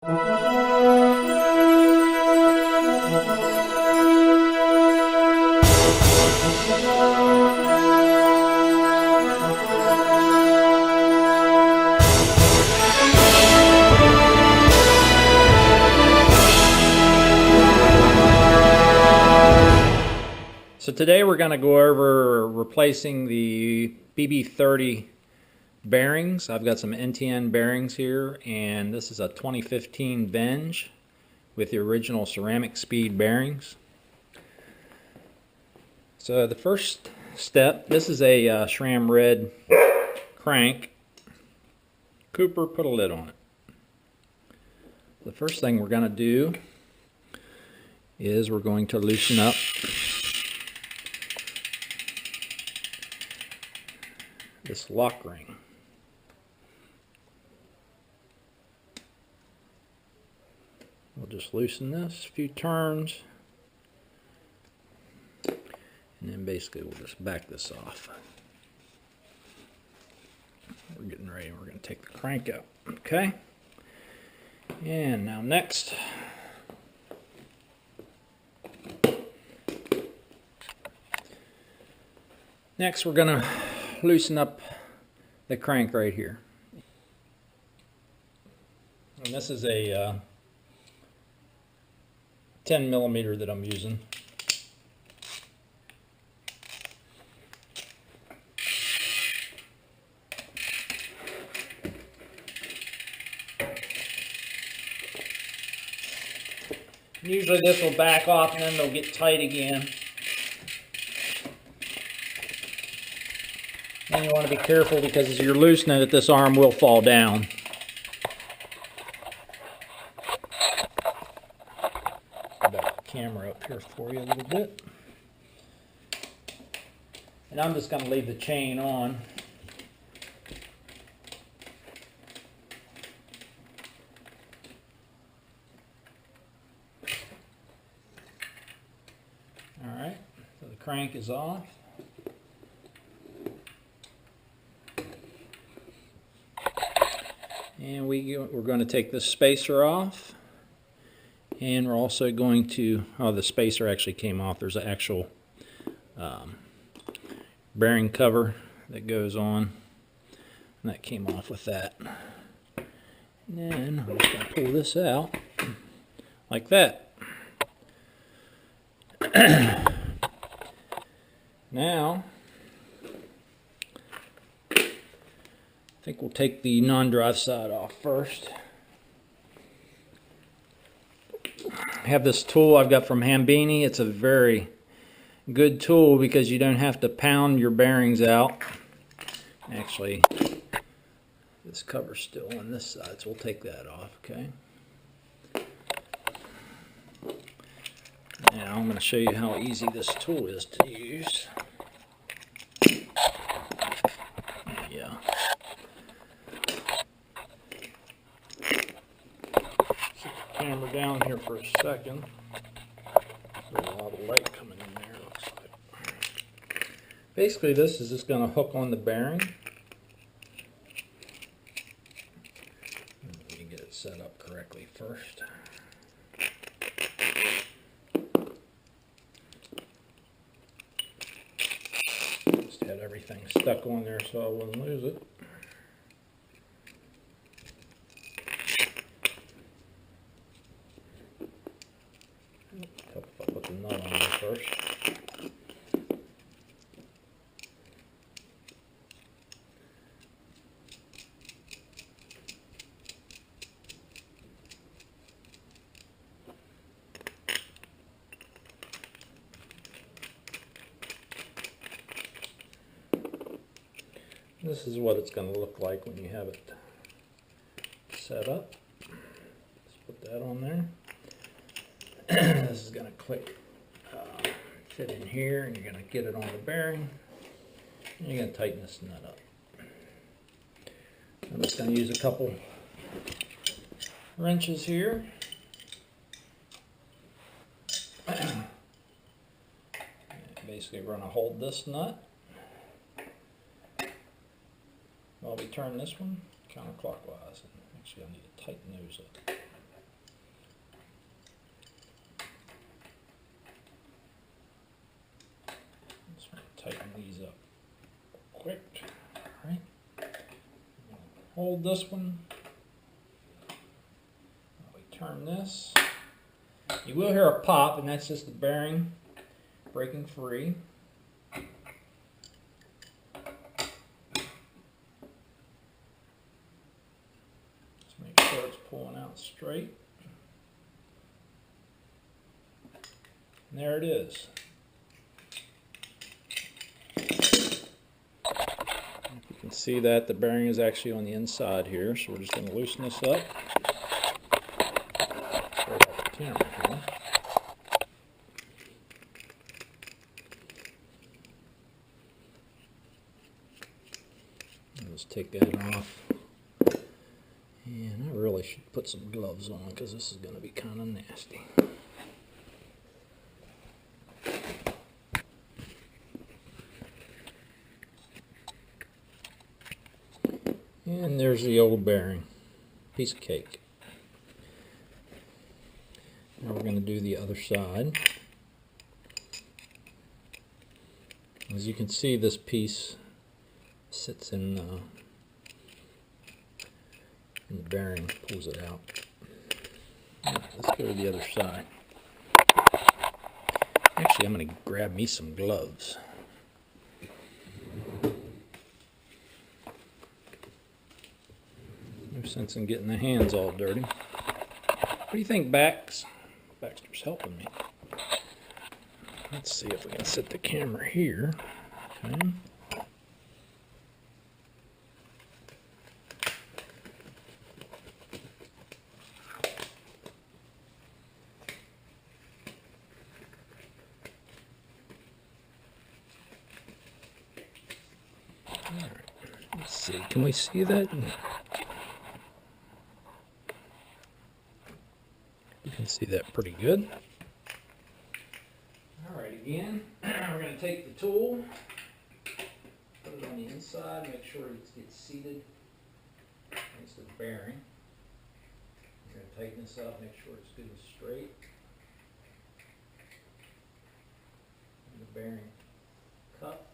So today we're going to go over replacing the BB30 bearings. I've got some NTN bearings here, and this is a 2015 Venge with the original Ceramic Speed bearings. So the first step, this is a SRAM red crank. Cooper, put a lid on it. The first thing we're going to do is we're going to loosen up this lock ring. We'll just loosen this a few turns, and then basically we'll just back this off. We're getting ready. We're going to take the crank out. Okay. And now next, we're going to loosen up the crank right here. And this is a 10 millimeter that I'm using. Usually this will back off and then they'll get tight again. And you want to be careful because as you're loosening it, this arm will fall down. Back the camera up here for you a little bit. And I'm just going to leave the chain on. Alright, so the crank is off. And we're going to take this spacer off, and we're also going to, the spacer actually came off. There's an actual bearing cover that goes on, and that came off with that. And then I'm just going to pull this out like that. Now, I think we'll take the non-drive side off first. I have this tool I've got from Hambini. It's a very good tool because you don't have to pound your bearings out. Actually, this cover's still on this side, so we'll take that off, okay? Now I'm going to show you how easy this tool is to use. Yeah. Camera down here for a second. There's a lot of light coming in there, looks like. Basically, this is just going to hook on the bearing. Let me get it set up correctly first. Just had everything stuck on there so I wouldn't lose it. I'll put the nut on there first. This is what it's going to look like when you have it set up. Just put that on there. This is going to fit in here, and you're going to get it on the bearing, and you're going to tighten this nut up. I'm just going to use a couple wrenches here. Basically, we're going to hold this nut while we turn this one counterclockwise. And actually, I need to tighten those up. hold this one. We turn this. You will hear a pop, and that's just the bearing breaking free. Just make sure it's pulling out straight. And there it is. If you can see that, the bearing is actually on the inside here, so we're just going to loosen this up. Sorry about the camera here. Let's take that off. And I really should put some gloves on because this is going to be kind of nasty. And there's the old bearing. Piece of cake. Now we're going to do the other side. As you can see, this piece sits in the bearing, pulls it out. Right, let's go to the other side. Actually, I'm going to grab me some gloves. No sense in getting the hands all dirty. What do you think, Bax? Baxter's helping me. Let's see if we can set the camera here. Okay. All right. Let's see. Can we see that? You can see that pretty good. Alright, again, we're going to take the tool, put it on the inside, make sure it gets seated against the bearing. We're going to tighten this up, make sure it's good and straight. And the bearing cup.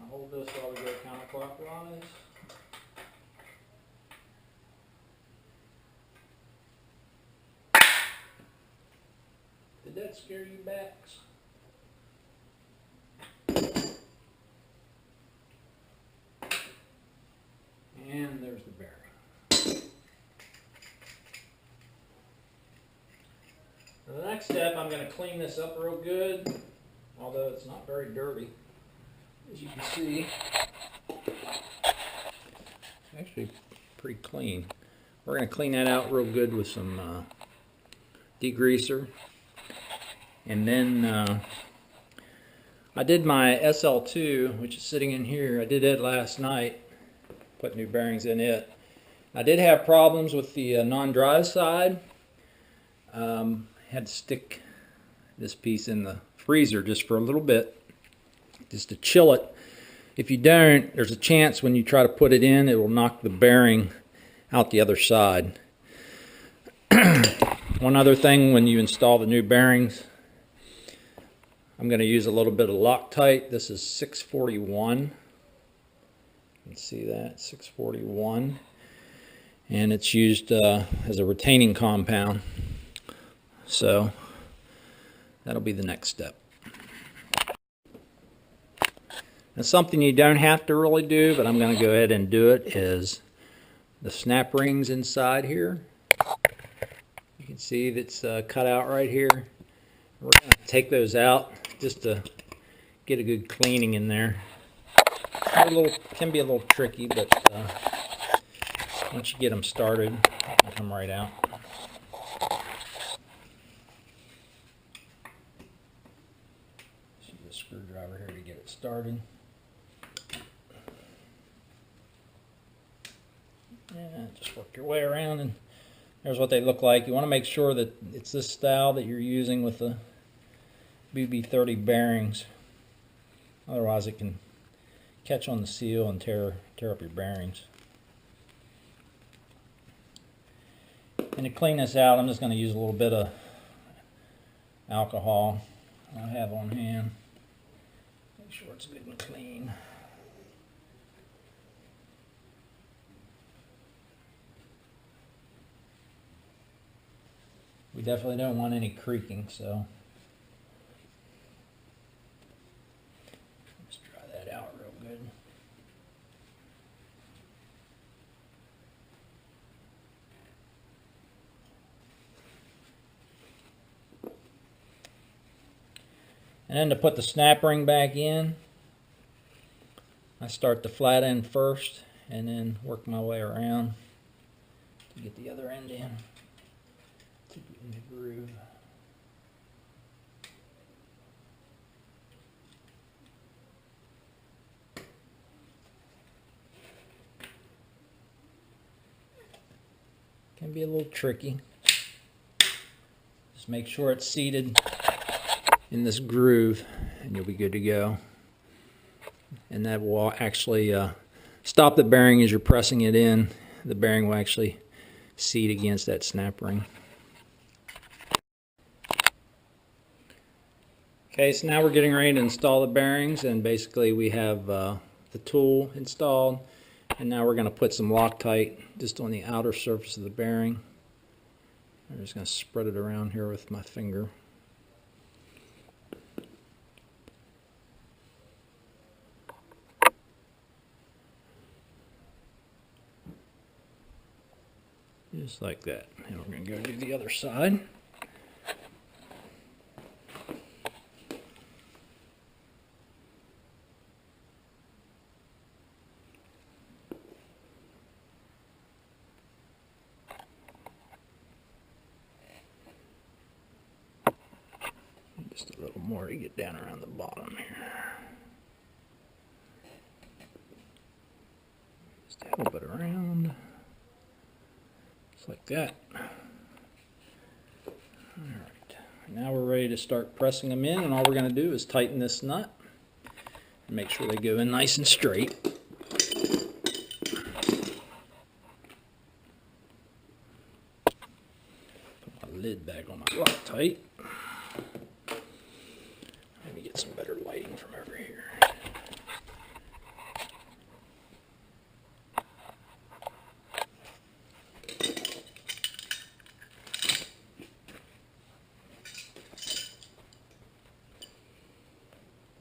Hold this while we go counterclockwise. Did that scare you, Bax? And there's the bearing. For the next step, I'm going to clean this up real good, although it's not very dirty. As you can see, actually pretty clean. We're going to clean that out real good with some degreaser. And then I did my SL2, which is sitting in here. I did it last night, put new bearings in it. I did have problems with the non-drive side. Had to stick this piece in the freezer just for a little bit, just to chill it. If you don't, there's a chance when you try to put it in, it will knock the bearing out the other side. One other thing, when you install the new bearings, I'm going to use a little bit of Loctite. This is 641. You can see that, 641. And it's used as a retaining compound. So that'll be the next step. And something you don't have to really do, but I'm going to go ahead and do it, is the snap rings inside here. You can see that's cut out right here. We're going to take those out just to get a good cleaning in there. Can be a little tricky, but once you get them started, they'll come right out. Use a screwdriver here to get it started. And just work your way around, and there's what they look like. You want to make sure that it's this style that you're using with the BB30 bearings. Otherwise it can catch on the seal and tear up your bearings. And to clean this out, I'm just going to use a little bit of alcohol. I have on hand. Make sure it's good and clean. We definitely don't want any creaking, so let's try that out real good. And then to put the snap ring back in, I start the flat end first and then work my way around to get the other end in. To get in the groove. Can be a little tricky. Just make sure it's seated in this groove and you'll be good to go. And that will actually stop the bearing as you're pressing it in. The bearing will actually seat against that snap ring. Okay, so now we're getting ready to install the bearings, and basically we have the tool installed, and now we're going to put some Loctite just on the outer surface of the bearing. I'm just going to spread it around here with my finger. Just like that. And we're going to go do the other side. Just a little more to get down around the bottom here. Just a little bit around. Just like that. Alright, now we're ready to start pressing them in, and all we're going to do is tighten this nut and make sure they go in nice and straight. Put my lid back on my Loctite. Let me get some better lighting from over here.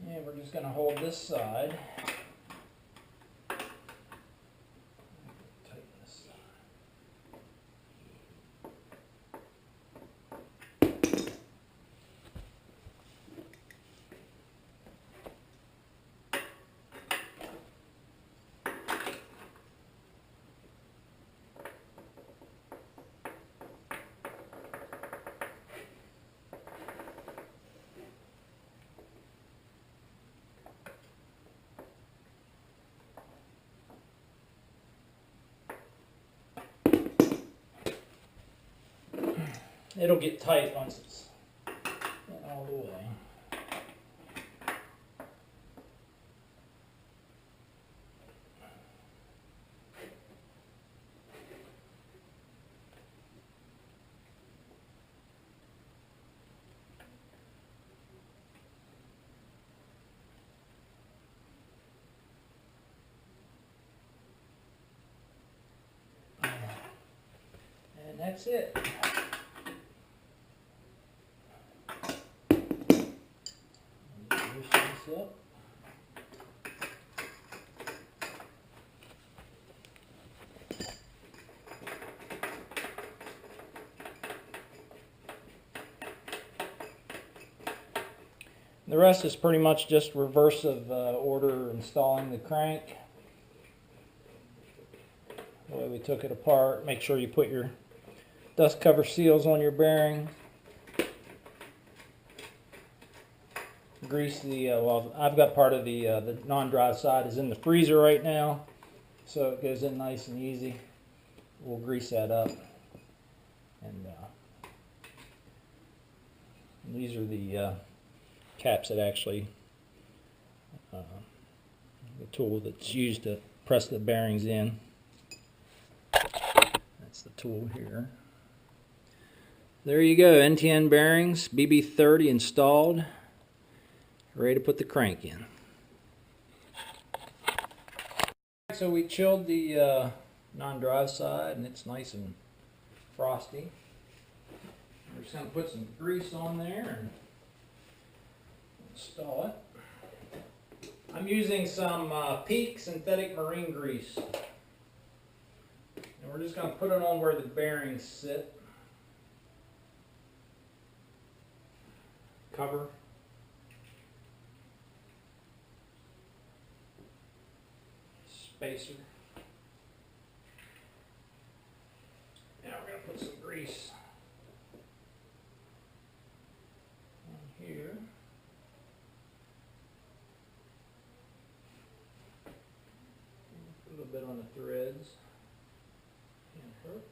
And we're just going to hold this side. Tighten this side. It'll get tight once it's all the way. And that's it. Up. The rest is pretty much just reverse of order installing the crank. The way we took it apart. Make sure you put your dust cover seals on your bearing. Grease the, well, I've got part of the non-dry side is in the freezer right now, so it goes in nice and easy. We'll grease that up. And these are the caps that actually, the tool that's used to press the bearings in. That's the tool here. There you go, NTN bearings, BB30 installed. ready to put the crank in. So we chilled the non-dry side, and it's nice and frosty. We're just going to put some grease on there and install it. I'm using some Peak synthetic marine grease. And we're just going to put it on where the bearings sit. Cover. Spacer. Now we're going to put some grease on here. Put a little bit on the threads. Can't hurt.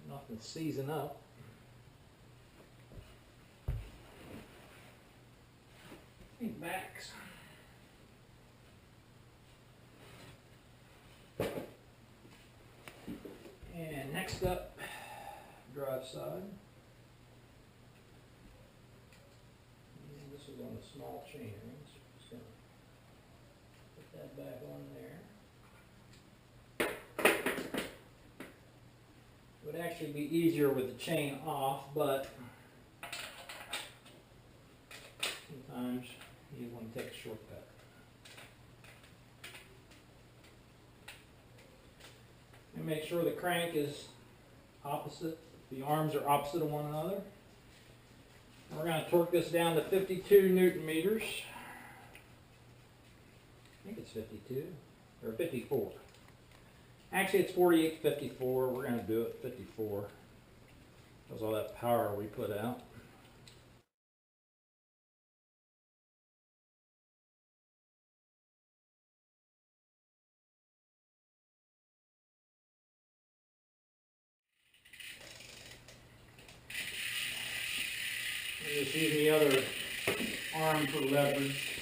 Nothing seizing up. And backs. And next up, drive side. And this is on the small chain ring, so I'm just going to put that back on there. It would actually be easier with the chain off, but sometimes you want to take a shortcut. And make sure the crank is opposite, the arms are opposite of one another. And we're going to torque this down to 52 Newton meters. I think it's 52 or 54. Actually, it's 48-54. We're going to do it 54 because all that power we put out. I'm just using the other arm for leverage.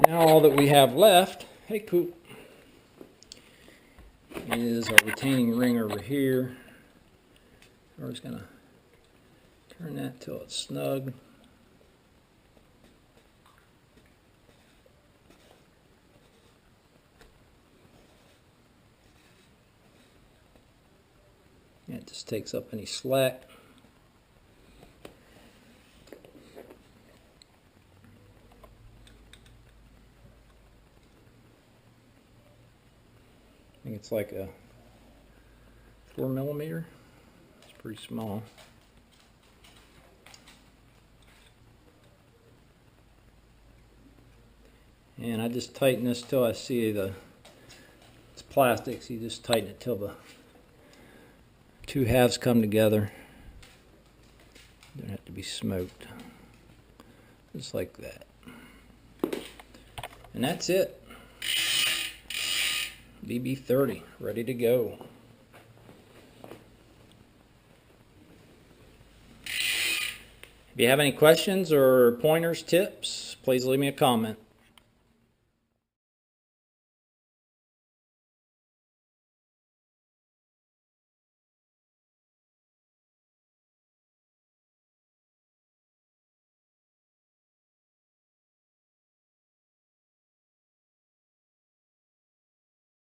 Now all that we have left, hey Coop, is our retaining ring over here. We're just going to turn that till it's snug. It just takes up any slack. I think it's like a 4mm. It's pretty small. And I just tighten this till I see it's plastic, so you just tighten it till the two halves come together. Don't have to be smoked. Just like that. And that's it. BB30, ready to go. If you have any questions or pointers, tips, please leave me a comment.